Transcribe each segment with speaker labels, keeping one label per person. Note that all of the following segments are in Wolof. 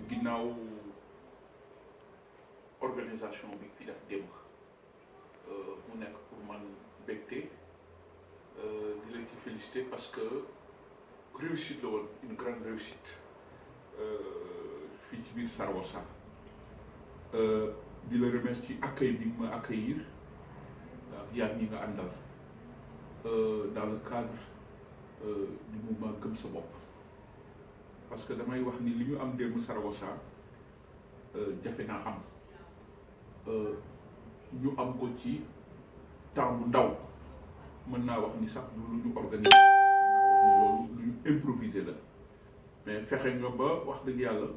Speaker 1: ginnaaw organisation bi fi def démb mu nekk pour man mbégte di leen ci féliciter parce que réussite la woon une grande réussite fii ci biir Saragossa di la remercier ci accueil bi ma accueillir ak yaa ñi nga àndal dans le cadre du mouvement Gëm sa bopp parce que damay wax ni li ñu am démb Saragossa jafe naa am ñu am ko ci temps bu ndaw mën naa wax ni sax du lu ñu organiser loolu lu ñu improviser la mais fexe nga ba wax dëgg yàlla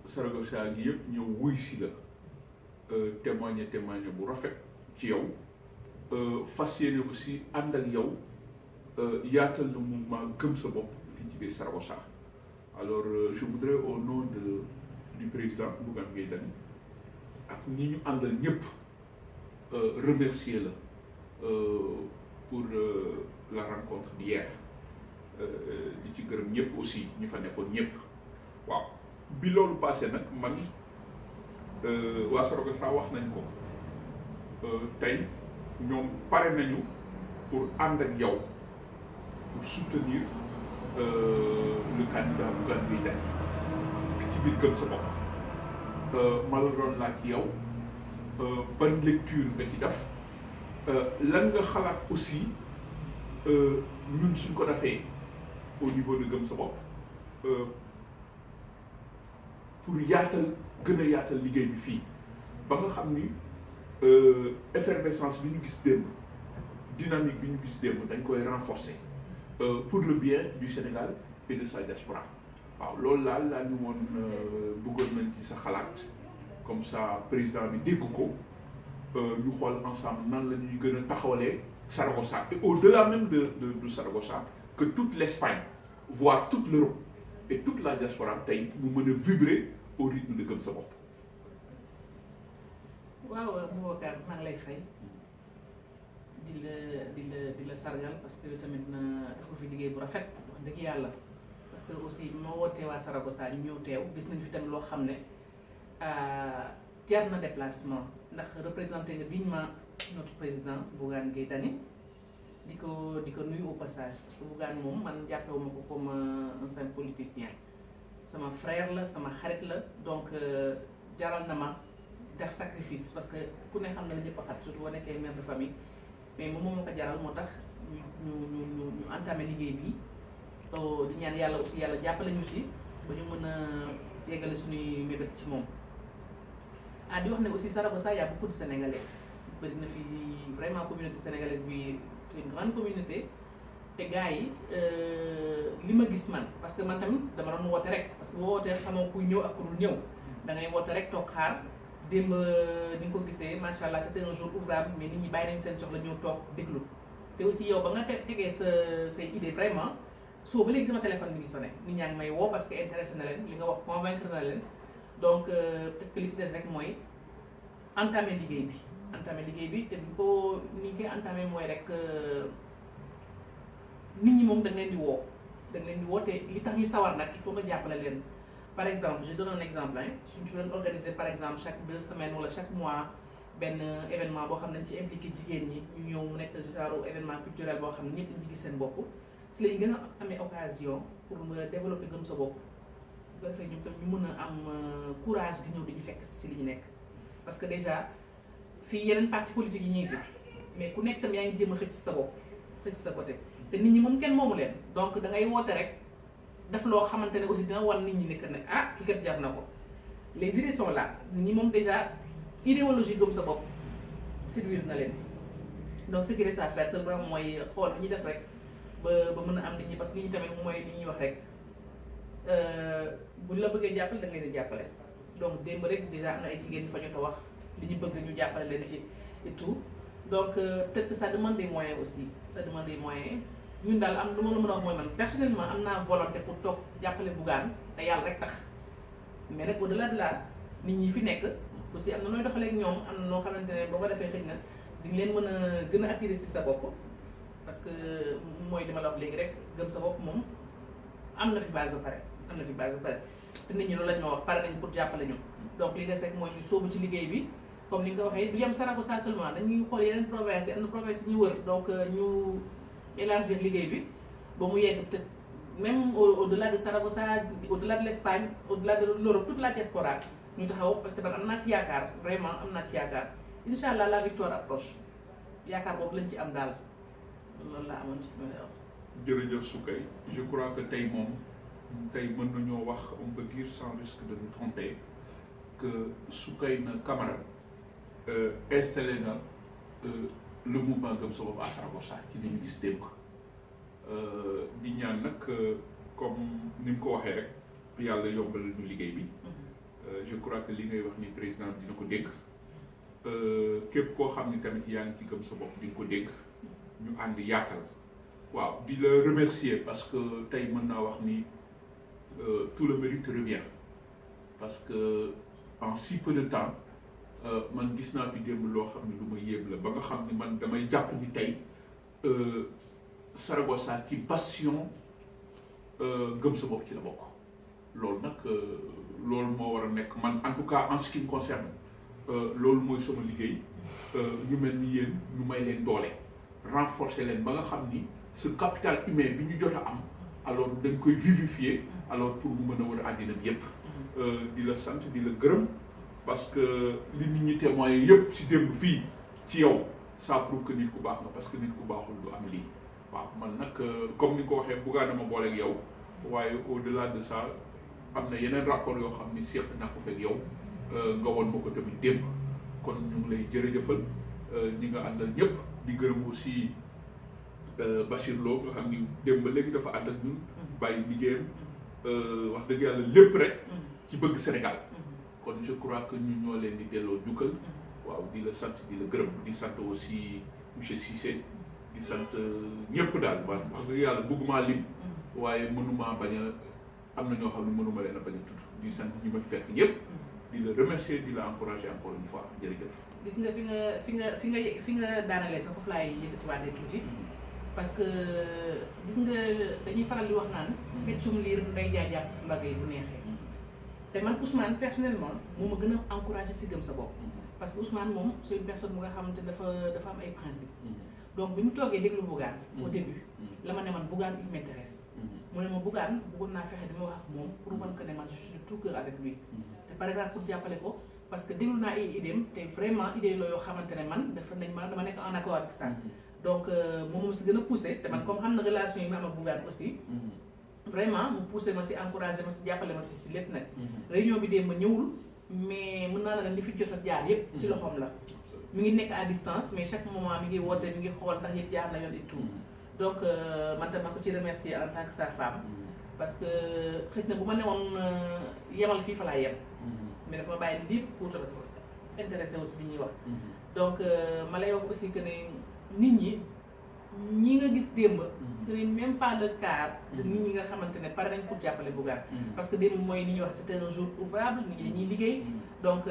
Speaker 1: Saragossa gi yëpp ñëw wuy si la témoigner bu rafet ci yow fas yéene aussi ànd ak yow yaatal le mouvement Gëm sa bopp fii ci biir Saragossa. Alors je voudrais au nom du président Bougane Gueye Dany ak ñi ñu àndal ñëpp remercier la pour la rencontre d'hier di ci gërëm ñëpp aussi ñu fa nekkoon ñëpp waaw bi loolu passé nag man waa Saragossa wax nañ ko tey ñoom pare nañu pour ànd ak yow pour soutenir le candidat Bougane Gueye Dany ci biir Gëm sa bopp ma la doon laaj ci yow ban lecture nga ci def lan nga xalaat aussi ñun suñ ko defee au niveau de Gëm sa bopp pour yaatal gën a yaatal liggéey bi fii ba nga xam ni effervescence bi ñu gis démb dynamique bi ñu gis démb dañ koy renforcer pour le bien du Sénégal et de sa diaspora waaw loolu laa ñu woon bëggoon nañ ci sa xalaat comme ça président bi dégg ko ñu xool ensemble nan la ñuy gën a taxawalee Saragossa et au-delà même de Saragossa que toute l'Espagne voire toute l'Europe et toute la diaspora tey mu mën a vibrer au rythme de Gëm sa bopp.
Speaker 2: waaw Boubacar maa ngi lay fay di la sargal parce que tamit na dafa fi liggéey bu rafet wax dëgg yàlla parce que aussi moo wootee waa Saragossa ñu ñëw teew gis nañu fi tamit loo xam ne jar na déplacement ndax représenté nga dignement notre président Bougane Gueye Dany di ko nuyu au passage parce que Bougane moom man jàppewuma ko comme un simple politicien sama frère la sama xarit la donc jaral na ma def sacrifice parce que ku ne xam na la ñëpp a xat surtout boo nekkee mère de famille mais moom moo ko jaral moo tax ñu entamé liggéey bi di ñaan yàlla aussi yàlla jàppale ñu si ba ñu mën a yeggale suñuy mébét ci moom. di wax ne aussi Saragossa y a beaucoup de Sénégalais bëri na fi vraiment communauté sénégalaise bi c'est une grande communauté te gars yi li ma gis man parce que man tamit dama doon woote rek parce que boo wootee xamoo kuy ñëw ak ku dul ñëw da ngay woote rek toog xaar. démb ni nga ko gisee macha allah c'était un jour ouvrable mais nit ñi bàyyi nañ seen soxla ñëw toog déglu te aussi yow ba nga tegee say idée vraiment soo ba léegi sama téléphone mi ngi sonné nit ñaa ngi may woo parce que intéressé na leen li nga wax convaincre na leen donc peut-être que li si des rek mooy entamer liggéey bi te ni ñu koy entamer mooy rek nit ñi moom da nga leen di woo te li tax ñu sawar nag il faut nga jàppale leen. Par exemple je donne un exemple suñ fi doon organiser par exemple chaque 2 semaines wala chaque mois benn événement boo xam ne dañ ci impliqué jigéen ñi ñu ñëw mu nekk genre événement culturel boo xam ne ñëpp dañ ci gis seen bopp si lañ gën a amee occasion pour nga développer Gëm sa bopp bu ko defee ñoom tam ñu mën a am courage di ñëw di ñu fekk si li ñu nekk. parce que déjà fii yeneen parti politique yi ñu ngi fi mais ku nekk tam yaa ngi jéem a xëcc sa bopp xëcc sa côté te nit ñi moom kenn moomu leen donc da ngay woote rek. def loo xamante ne aussi dina wan nit ñi nekk ne kii kat jar na ko les idées sont là nit ñi moom déjà idéologie Gëm sa bopp séduire na leen donc ce qui reste à faire seulement mooy xool li ñuy def rek ba mën a am nit ñi parce que nit ñi tamit mooy li ñuy wax rek buñ la bëggee jàppale da nga leen di jàppale donc démb rek déjà am na ay jigéen ñi fa jot a wax li ñu bëgg ñu jàppale leen ci et tout donc peut-être que ça demande des moyens aussi ñun daal am lu ma mën a wax mooy man personnellement am naa volonté pour toog jàppale Bougane te yàlla rek tax mais nag au-delà de là nit ñi fi nekk aussi am na nooy doxalee ak ñoom am na noo xamante ne boo ko defee xëy na di nga leen mën a gën a attirer si sa bopp parce que mooy li ma la wax léegi rek Gëm sa bopp moom am na fi base ba pare te nit ñi loolu lañ ma wax pare nañ pour jàppale ñu donc li des rek mooy ñu sóobu ci liggéey bi comme ni nga ko waxee du yem Saragossa seulement dañuy xool yeneen province yi am na province yi ñu wër donc ñu élargir liggéey bi ba mu yegg peut-être même au-delà de Saragossa au-delà de l'Espagne au-delà de l'Europe toute la diaspora ñu taxaw parce que man am naa ci yaakaar vraiment am naa ci yaakaar incha allah la victoire approche yaakaar boobu lañ ci am daal loolu laa amoon ci li may wax.
Speaker 1: jërëjëf Soukay je crois que tey moom tey mën nañoo wax on peut dire sans risque de nous tromper que Soukeyna Camara installé na le mouvement Gëm Sa Bopp à Saragossa ci li ñu gis démb di ñaan nag comme ni mu ko waxee rek yàlla yombal ñu liggéey bi je crois que li ngay wax ni président dina ko dégg képp koo xam ni tamit yaa ngi ci Gëm Sa Bopp di nga ko dégg ñu ànd yaatal waaw di la remercier parce que tey mën naa wax ni tout le mérite revient parce que en si peu de temps man gis naa fi démb loo xam ne lu ma yéem la ba nga xam ni man damay jàpp ni tey Saragossa ci bastion Gëm Sa Bopp ci la bokk loolu nag loolu moo war a nekk man en tout cas en ce qui me concerne loolu mooy sama liggéey ñu mel ni yéen ñu may leen doole renforcer leen ba nga xam ni ce capital humain bi ñu jot a am alors dañ koy vivifier alors pour mu mën a war a àddina bi yépp di la sant di la gërëm parce que li nit ñi témoigné yépp ci démb fii ci yow ça prouve que nit ku baax nga parce que nit ku baaxul du am lii waaw man nag comme ni nga ko waxee buggaa dama booleeg yow waaye au delà de ça am na yeneen rapport yoo xam ni seq naa ko fekk yow nga woon ma ko tamit démb kon ñu ngi lay jërëjëfal ñi nga àndal ñëpp di gërëm aussi Bachir Lo nga xam ni démb ba léegi dafa ànd ak ñun bàyyi liggéeyam wax dëgg yàlla lépp rek ci bëgg Sénégal kon je crois que ñun ñoo leen di delloo jukkal waaw di la sant di la gërëm di sant aussi monsieur Cissé di sant ñëpp daal wax dëgg yàlla bëgguma lim waaye mënuma bañ a am na ñoo xam ne mënuma leen a bañ a tudd di sant ñi ma fekk ñëpp di la remercier di la encourager encore une fois jërëjëf.
Speaker 2: gis nga fi nga daanalee sax foofu laay yëkkatiwaatee tuuti parce que gis nga dañuy faral di wax naan feccum liir nday jaay jàpp si mbagg yi bu neexee te man Ousmane personnellement moo ma gën a encourager si Gëm Sa Bopp parce que Ousmane moom c'est une personne bu nga xamante dafa am ay principes donc bi mu toogee déglu Bougane au début la ma ne man Bougane il m'intéresse mu ne ma Bougane bëggoon naa fexe dama wax ak moom pour wan que ne man je suis de tout cœur avec lui te pare naa pour jàppale ko parce que déglu naa ay idéem te vraiment idée la yoo xamante ne man dama nekk en accord avec ça donc moom si gën a poussé te man comme xam na relation yi ma am ak Bougane aussi vraiment mu poussé ma si encouragé ma si jàppale ma si lépp nag réunion bi démb ma ñëwul mais mën naa la li fi jot a jaar yépp ci loxoom la mi ngi nekk à distance mais chaque moment mi ngi woote mi ngi xool ndax yëpp jaar na yoon et tout donc man tam ma ko ci remercier en tant que sa femme parce que xëy na bu ma newoon yemal fii fa laa yem mais dafa ma bàyyi libre pour parce que intéressé aussi li ñuy wax donc ma lay wax aussi que ne nit ñi nga gis démb ce n'est même pas le cas de nit ñi nga xamante ne pare nañ pour jàppale Bougane parce que démb mooy ni ñuy wax c'était un jour ouvrable nit ñi dañuy liggéey donc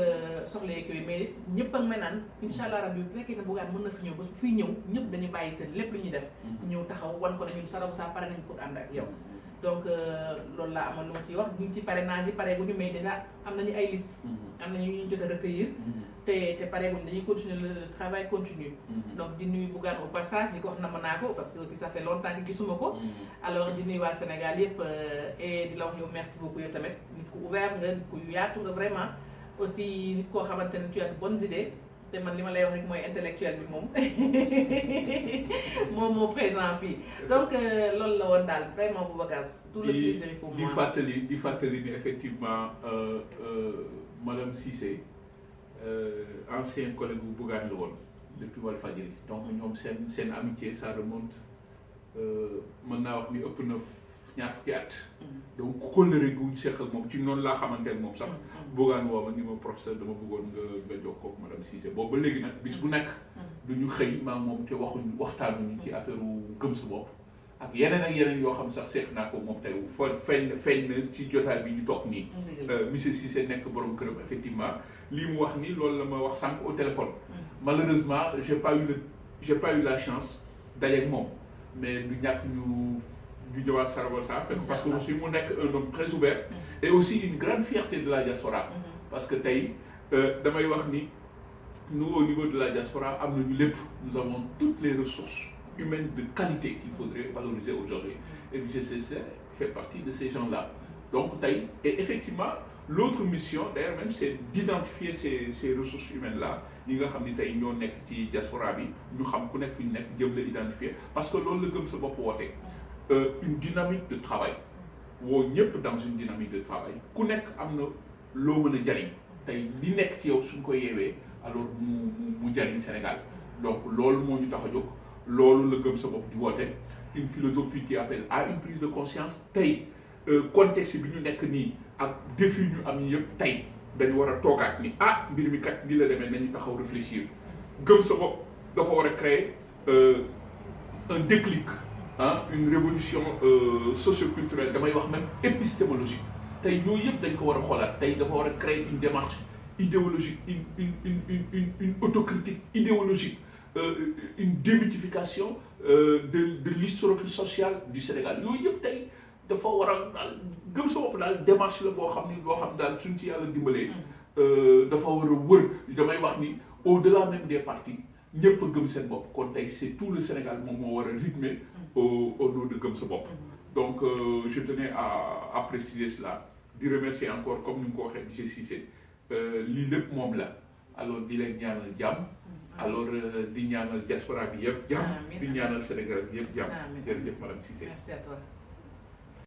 Speaker 2: soxla yeeg yooyu mais ñëpp ak may naan incha allah rabbi bu fekkee ne Bougane mën na fi ñëw ba fiy ñëw ñëpp dañuy bàyyi seen lépp lu ñuy def ñëw taxaw wan ko ne ñun Saragossa pare nañ pour ànd ak yow donc loolu laa amoon lu ma ciy wax ñu ngi ci parrainage yi pareeguñu mais déjà am nañu ay liste am nañu ñu jot a recueillir te pareeguñu dañuy continuer le travail continue donc di nuyu Bougane au passage di ko wax na naa ko parce que aussi ça fait longtemps que gisuma ko alors di nuyu waa Sénégal yëpp et di la wax yow merci beaucoup yow tamit nit ku ouvert nga nit ku yaatu nga vraiment aussi nit koo xamante ne tu as de bonnes idées te man li ma lay wax rek mooy intellectuel bi moom moo présent fii donc loolu la woon daal vraiment Boubacar tout le plaisir pour moi
Speaker 1: di fàttali ni effectivement madame Cissé ancien collègue bu Bougane la woon depuis Walfadjri donc ñoom seen amitié ça remonte mën naa wax ni ëpp na ñaar fukki at donc kóllëre guñ seqal moom ci noonu laa xamante ne moom sax Bougane woo ma ni ma professeur dama bëggoon nga jokkoo ak madame Cissé boobu ba léegi nag bis bu nekk du ñu xëy maa moom te waxtaanuñu ci affaire Gëm Sa Bopp ak yeneen yoo xam sax seex naa ko moom tey feeñ na ci jotaay bi ñu toog nii monsieur Cissé nekk borom këram effectivement lii mu wax ni loolu la ma wax sànq au téléphone malheureusement j'ai pas eu la chance dajeeg moom mais du ñàkk ñu du ñëwaat Saragossa fekk parce que
Speaker 2: Inch'Allah.
Speaker 1: aussi mu nekk un homme très ouvert et aussi une grande fierté de la diaspora parce que tey damay wax ni nous au niveau de la diaspora am nañu lépp nous avons toutes les ressources humaines de qualité qu'il faudrait valoriser aujourd'hui et BGCC fait partie de ces gens-là donc tey et effectivement l'autre mission d'ailleurs même c'est d'identifier ces ressources humaines-là yi nga xam ni tey ñoo nekk ci diaspora bi ñu xam ku nekk fi ñu nekk jëm la identifier parce que loolu la gëm sa bopp woote une dynamique de travail woo ñëpp dans une dynamique de travail ku nekk am na loo mën a jariñ tey li nekk ci yow suñ ko yeewee alors mu jariñ Sénégal donc loolu moo ñu tax a jóg loolu la gëm sa bopp di woote une philosophie qui appelle à une prise de conscience tey contexte bi ñu nekk nii ak défi ñu am ñi yëpp tey dañu war a toogaat ni mbir mi kat ni la demee nañu taxaw réfléchir gëm sa bopp dafa war a créer un déclic une révolution socioculturelle damay wax même épistémologique tey yooyu yëpp dañ ko war a xoolaat tey dafa war a créer une démarche idéologique une autocritique idéologique une démythification de l'historique social du Sénégal yooyu yëpp tey dafa war a daal gëm sa bopp daal démarche la boo xam ni boo xam daal suñ ci yàlla dimbalee dafa war a wër damay wax ni au-delà même des partis ñëpp a gëm seen bopp kon tey c'est tout le Sénégal moom moo war a rythmer au nom de gëm sa bopp donc je tenais à préciser cela di remercier encore comme ni nga ko waxee monsieur Cissé lii lépp moom la alors di leen ñaanal jàmm alors di ñaanal diaspora bi yëpp jàmm di ñaanal Sénégal bi yëpp jàmm jërëjëf madame Cissé
Speaker 2: merci à toi